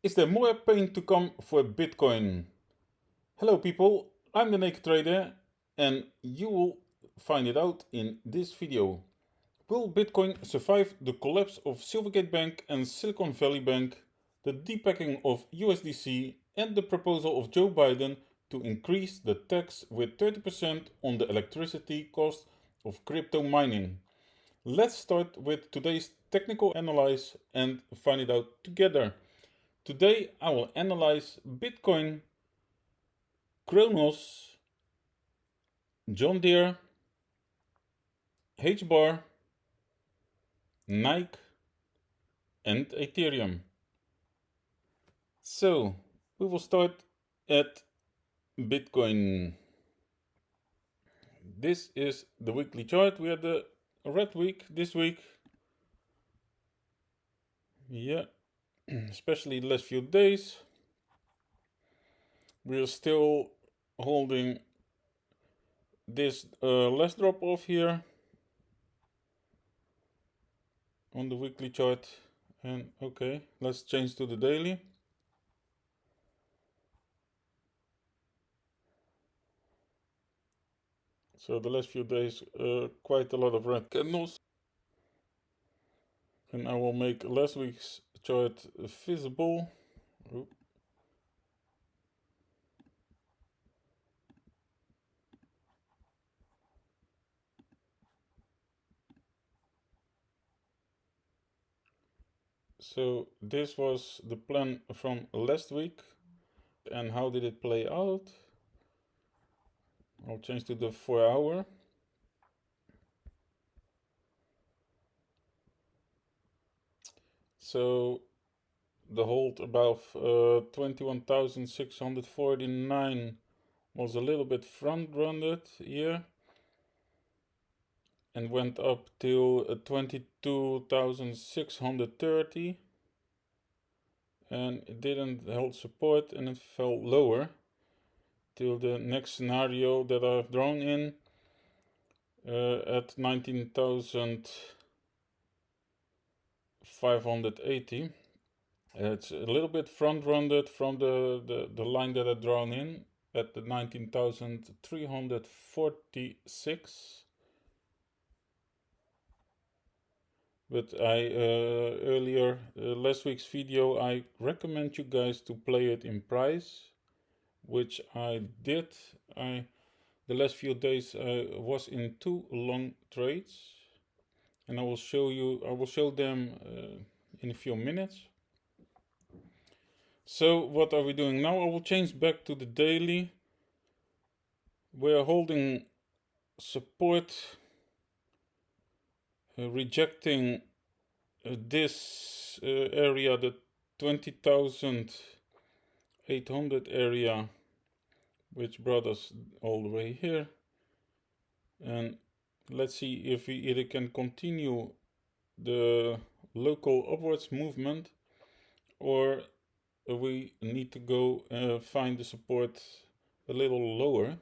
Is there more pain to come for Bitcoin? Hello people, I'm the Naked Trader and you will find it out in this video. Will Bitcoin survive the collapse of Silvergate Bank and Silicon Valley Bank, the depacking of USDC and the proposal of Joe Biden to increase the tax with 30% on the electricity cost of crypto mining? Let's start with today's technical analysis and find it out together. Today I will analyze Bitcoin, Kronos, John Deere, HBAR, Nike and Ethereum. So we will start at Bitcoin. This is the weekly chart. We had the red week this week. Yeah, especially the last few days. We're still holding this last drop off here on the weekly chart. And okay, let's change to the daily. So the last few days, quite a lot of red candles. And I will make last week's chart visible. Oop. So this was the plan from last week. And how did it play out? I'll change to the 4 hour. So the hold above 21,649 was a little bit front-runted here and went up till 22,630, and it didn't hold support and it fell lower till the next scenario that I've drawn in at 19,580. It's a little bit front-runted from the line that I've drawn in at the 19,346. But I earlier last week's video I recommend you guys to play it in price, which I did. The last few days I was in 2 long trades, and I will show them in a few minutes. So what are we doing now? I will change back to the daily. We're holding support, rejecting this area, the 20,800 area, which brought us all the way here. And let's see if we either can continue the local upwards movement, or we need to go find the support a little lower.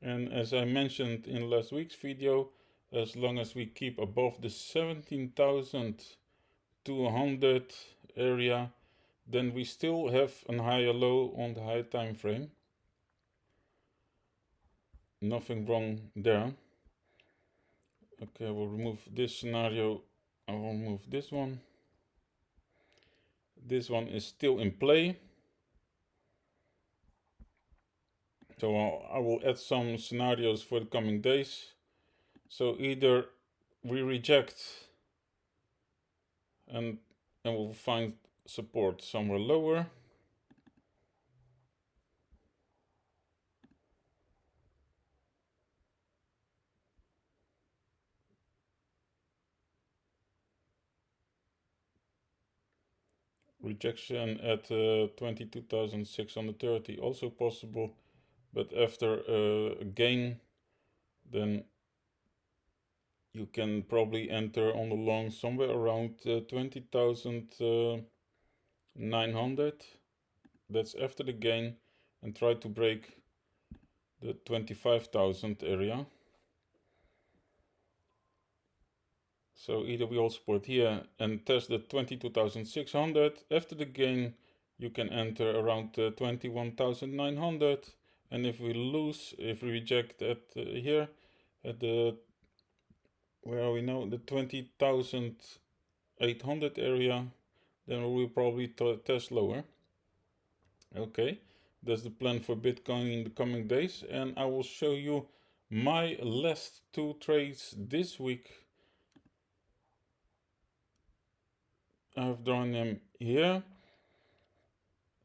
And as I mentioned in last week's video, as long as we keep above the 17,200 area, then we still have a higher low on the high time frame. Nothing wrong there. Okay, I will remove this scenario. I will remove this one. This one is still in play. So I will add some scenarios for the coming days. So either we reject and we'll find support somewhere lower, rejection at 22,630 also possible, but after a gain then you can probably enter on the long somewhere around 20,900. That's after the gain, and try to break the 25,000 area. So either we hold support here and test the 22,600. After the gain, you can enter around 21,900. And if we lose, if we reject at here, at the, where are we now? The 20,800 area, then we'll probably test lower. Okay, that's the plan for Bitcoin in the coming days. And I will show you my last two trades this week. I've drawn them here.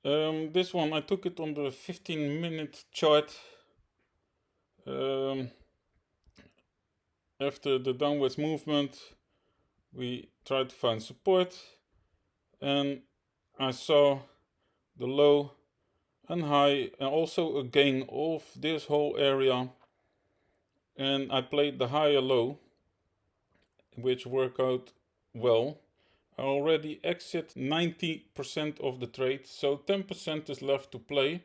This one, I took it on the 15-minute chart. After the downwards movement, we tried to find support, and I saw the low and high, and also a gain of this whole area, and I played the higher low, which worked out well. I already exit 90% of the trade, so 10% is left to play.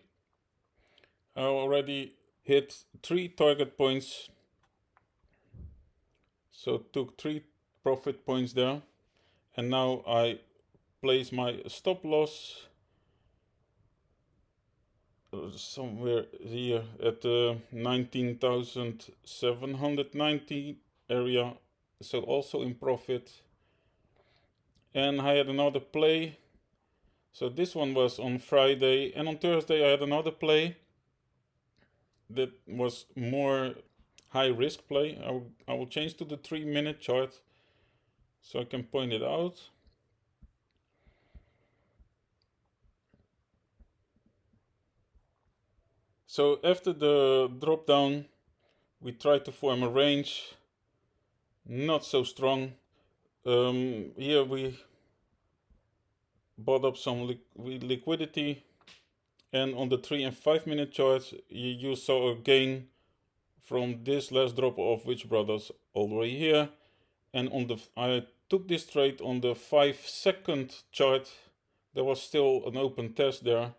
I already hit 3 target points, so took 3 profit points there, and now I place my stop loss somewhere here at the 19,790 area, so also in profit. And I had another play, so this one was on Friday, and on Thursday I had another play that was more high risk play. I will change to the 3-minute chart so I can point it out. So after the drop down, we tried to form a range, not so strong. Here we bought up some liquidity, and on the 3 and 5-minute charts you saw a gain from this last drop of which brought us all the way here. And on the I took this trade on the 5-second chart. There was still an open test there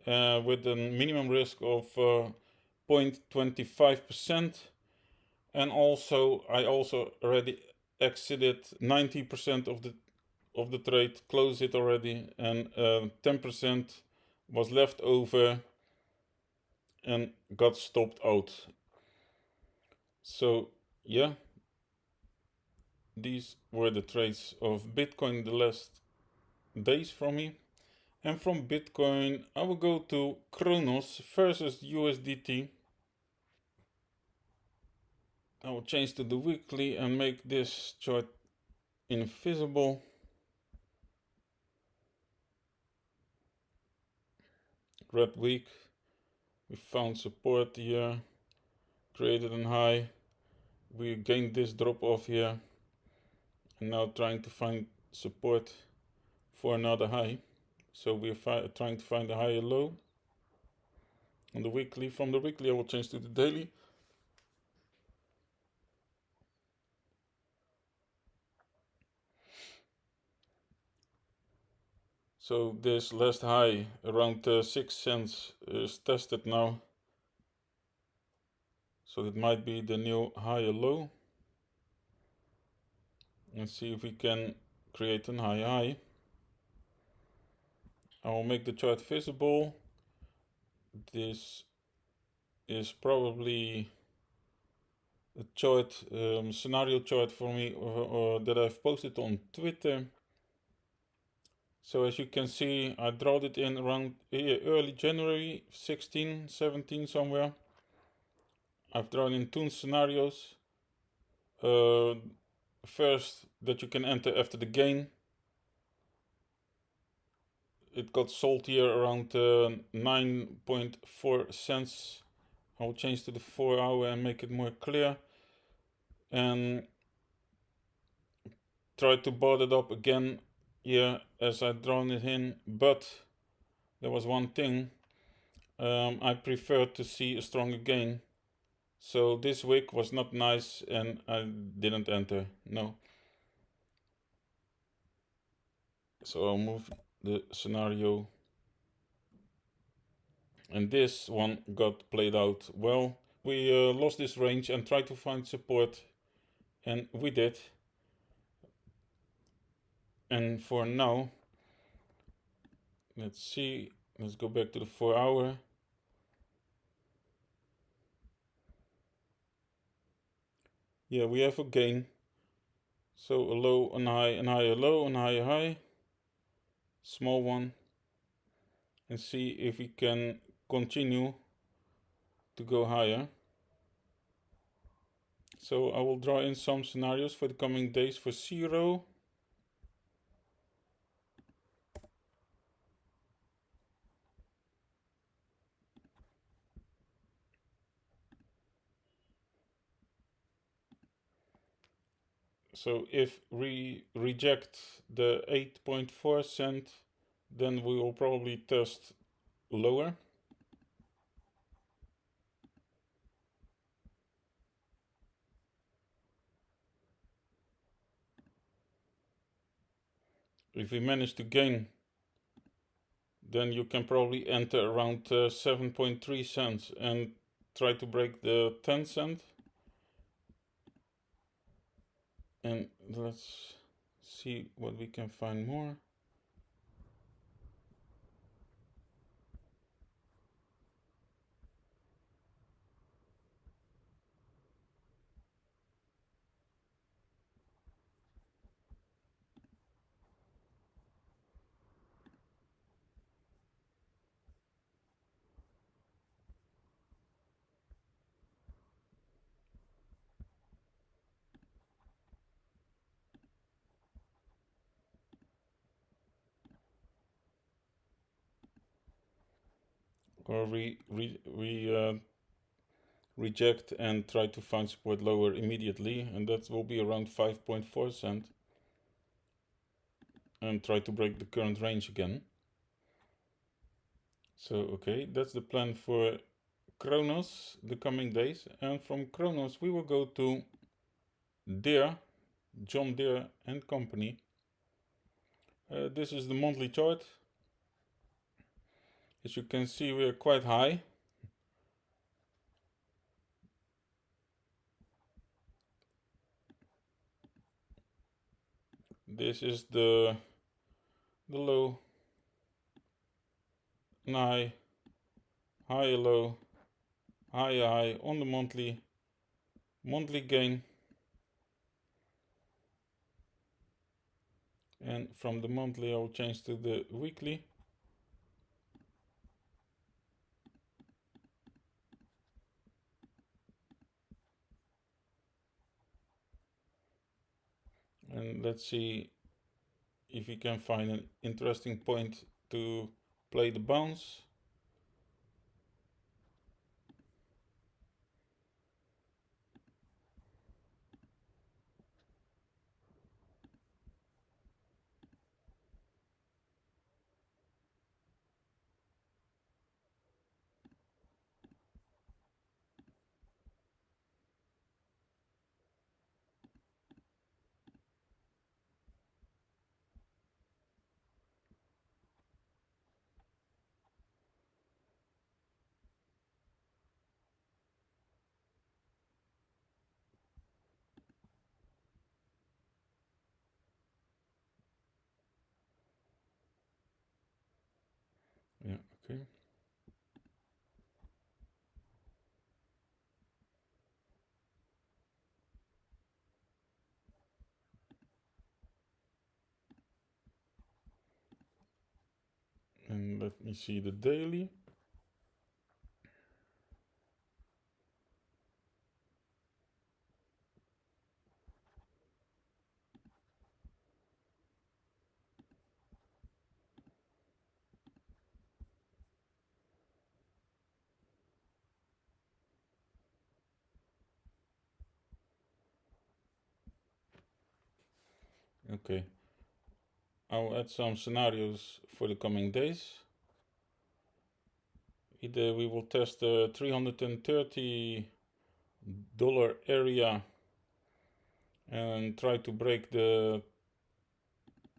with a minimum risk of 0.25%, and also I already exited 90% of the trade, closed it already, and 10% was left over and got stopped out. So yeah, these were the trades of Bitcoin the last days from me. And from Bitcoin I will go to Kronos versus USDT. I will change to the weekly and make this chart invisible. Red week, we found support here, created a high, we gained this drop off here, and now trying to find support for another high. So we're trying to find a higher low on the weekly. From the weekly I will change to the daily. So this last high around 6 cents is tested now. So it might be the new higher low. Let's see if we can create a high high. I will make the chart visible. This is probably a chart, scenario chart for me that I've posted on Twitter. So as you can see, I drawed it in around early January, 16, 17 somewhere. I've drawn in 2 scenarios. First, that you can enter after the gain. It got sold here around 9.4 cents. I will change to the 4 hour and make it more clear. And try to board it up again here as I drawn it in, but there was one thing. I prefer to see a stronger gain. So this wick was not nice and I didn't enter, no. So I'll move the scenario. And this one got played out well. We lost this range and tried to find support, and we did. And for now, let's see, let's go back to the 4-hour. Yeah, we have a gain. So a low, an high, an higher low, an higher high. Small one. And see if we can continue to go higher. So I will draw in some scenarios for the coming days for zero. So if we reject the 8.4 cent, then we will probably test lower. If we manage to gain, then you can probably enter around 7.3 cents and try to break the 10 cent. And let's see what we can find more. Or we reject and try to find support lower immediately, and that will be around 5.4 cent, and try to break the current range again. So okay, that's the plan for Kronos the coming days, and from Kronos we will go to Deere, John Deere and Company. This is the monthly chart. As you can see, we are quite high. This is the low, high, higher low, higher high on the monthly gain. And from the monthly I will change to the weekly. And let's see if we can find an interesting point to play the bounce. Yeah, okay. And let me see the daily. Okay, I'll add some scenarios for the coming days. Either we will test the $330 area and try to break the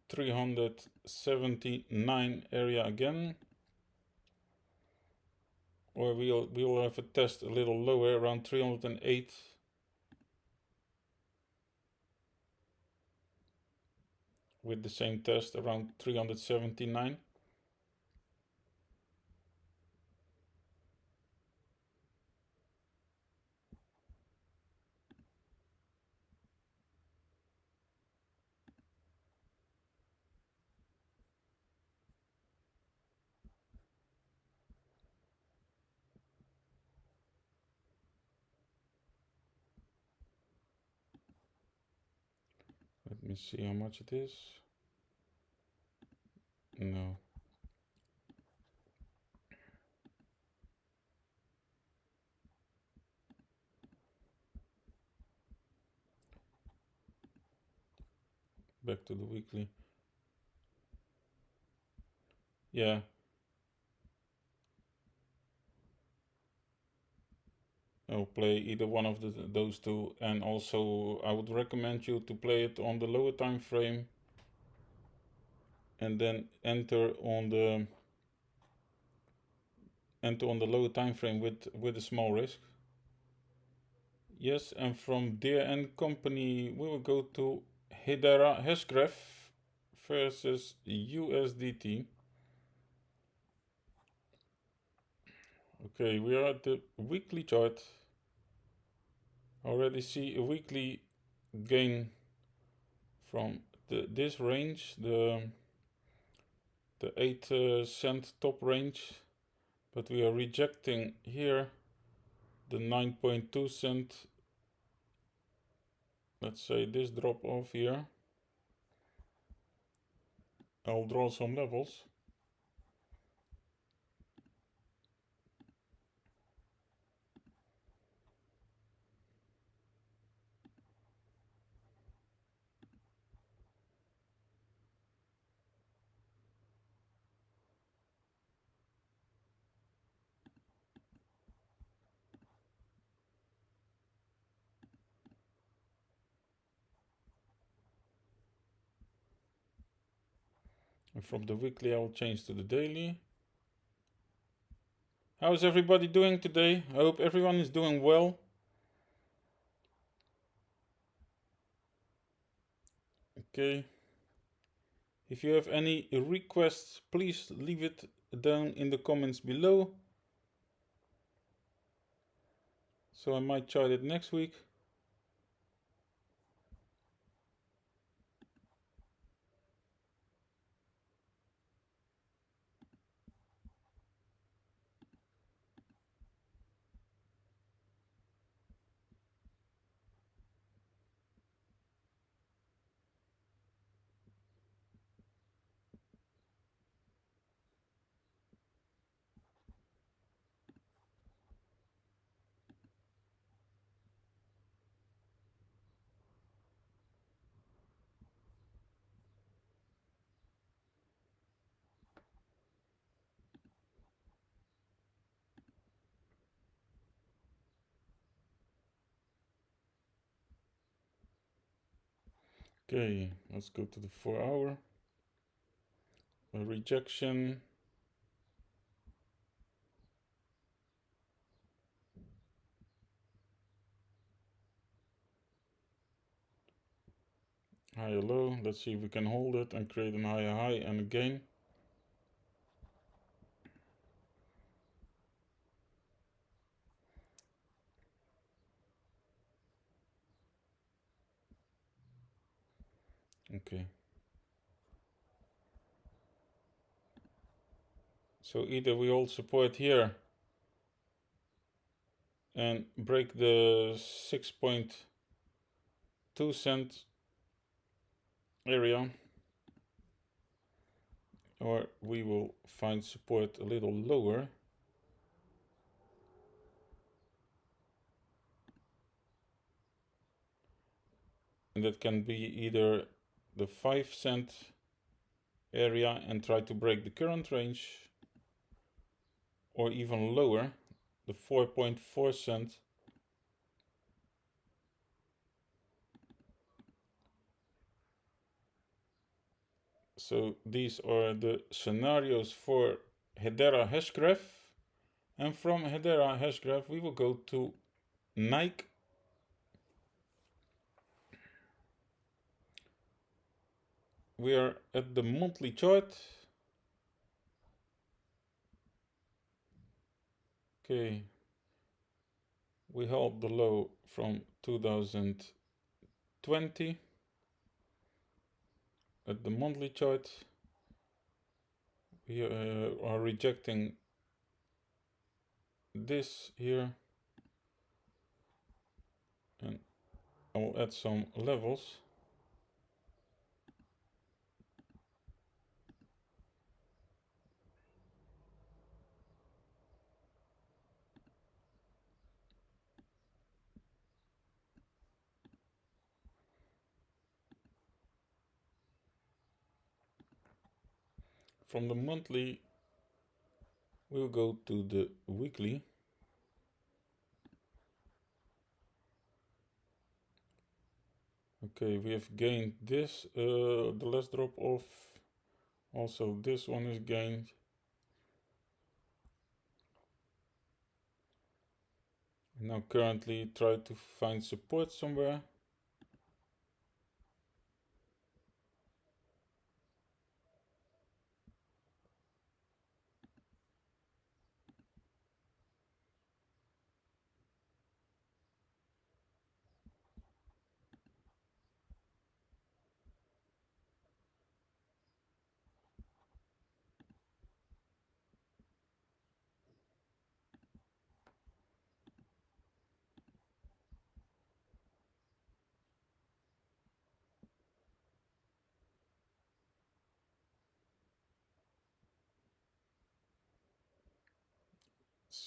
379 area again, or we'll have a test a little lower around 308. with the same test around 379. Let me see how much it is. No. Back to the weekly. Yeah. I'll play either one of those two, and also I would recommend you to play it on the lower time frame and then enter on the lower time frame with a small risk. Yes, and from Deere and Company we will go to Hedera Hashgraph versus USDT. Okay, we are at the weekly chart. Already see a weekly gain from this range, the 8 cent top range, but we are rejecting here the 9.2 cent, let's say this drop off here. I'll draw some levels. And from the weekly I'll change to the daily. How's everybody doing today? I hope everyone is doing well. Okay. If you have any requests, please leave it down in the comments below. So I might try it next week. Okay, let's go to the 4 hour. A rejection. Higher low. Let's see if we can hold it and create an higher high and a gain. Okay. So either we hold support here and break the 6.2 cent area, or we will find support a little lower. And that can be either the 5 cent area and try to break the current range, or even lower, the 4.4 cent. So these are the scenarios for Hedera Hashgraph, and from Hedera Hashgraph we will go to Nike. we are at the monthly chart. Okay, we held the low from 2020 at the monthly chart. We are rejecting this here, and I will add some levels. From the monthly, we'll go to the weekly. Okay, we have gained this, the last drop off. Also, this one is gained. Now currently try to find support somewhere.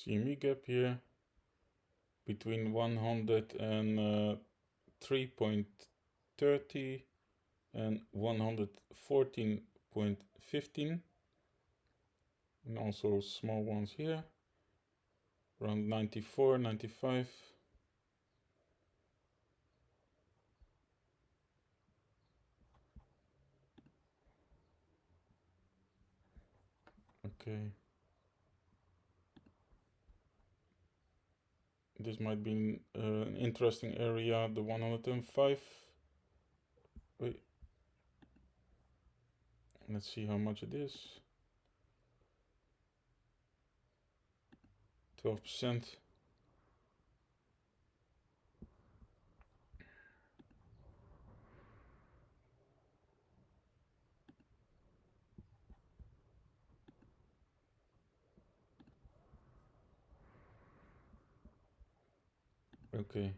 CME gap here between 103.30 and 114.15, and also small ones here around 94, 95. Okay, this might be an interesting area, the 105. Wait, let's see how much it is. 12%. Okay,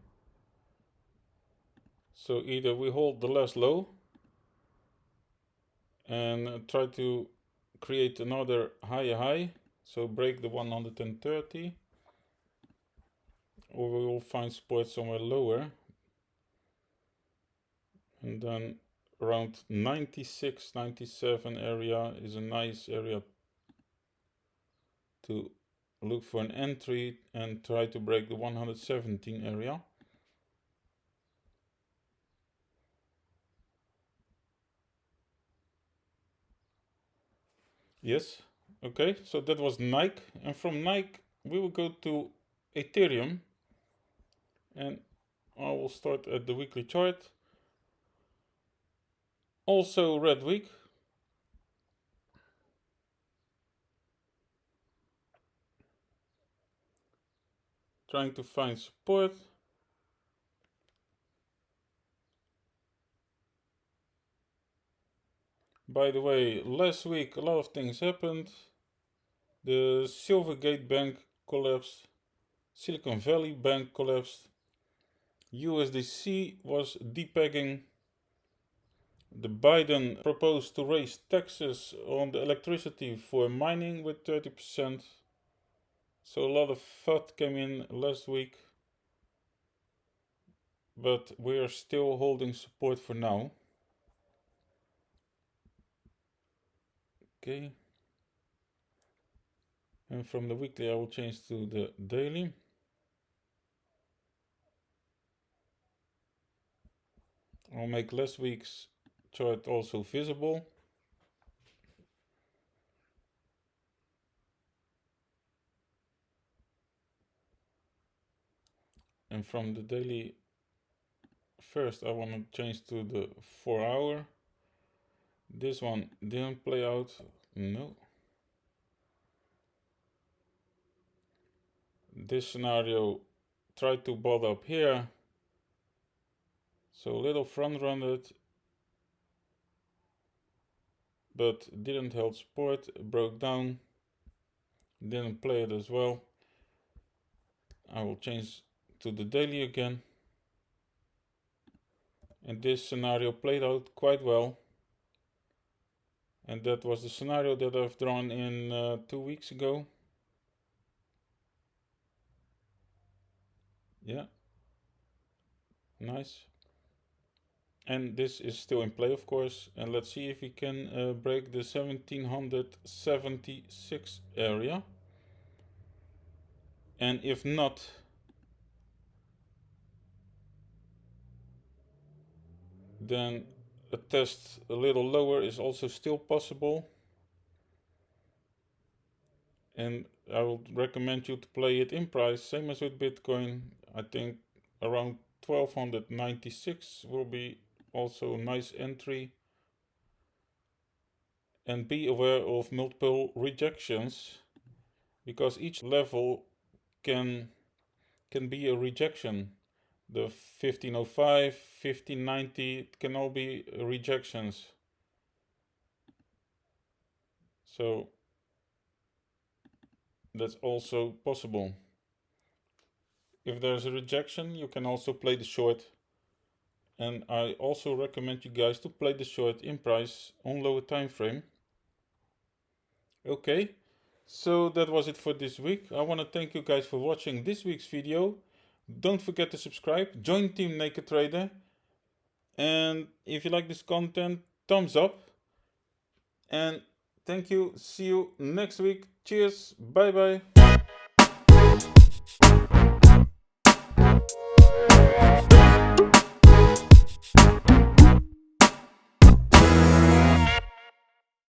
so either we hold the last low and try to create another higher high, so break the 130, or we will find support somewhere lower, and then around 96, 97 area is a nice area to look for an entry and try to break the 117 area. Yes, okay, so that was Nike, and from Nike we will go to Ethereum, and I will start at the weekly chart. Also red week. Trying to find support. By the way, last week a lot of things happened. The Silvergate Bank collapsed. Silicon Valley Bank collapsed. USDC was depegging. The Biden proposed to raise taxes on the electricity for mining with 30%. So a lot of FUD came in last week. But we are still holding support for now. Okay. And from the weekly I will change to the daily. I'll make last week's chart also visible. And from the daily, first I want to change to the 4 hour. This one didn't play out. No. This scenario tried to bot up here. So a little front runner, but didn't hold support, broke down. Didn't play it as well. I will change to the daily again. And this scenario played out quite well. And that was the scenario that I've drawn in 2 weeks ago. Yeah. Nice. And this is still in play, of course. And let's see if we can break the 1776 area. And if not, then a test a little lower is also still possible. And I would recommend you to play it in price, same as with Bitcoin. I think around 1296 will be also a nice entry. And be aware of multiple rejections, because each level can be a rejection. The 1505, 1590, it can all be rejections. So that's also possible. If there's a rejection, you can also play the short. And I also recommend you guys to play the short in price on lower time frame. Okay, so that was it for this week. I want to thank you guys for watching this week's video. Don't forget to subscribe, join Team Naked Trader, and if you like this content, thumbs up. And thank you, see you next week. Cheers, bye bye.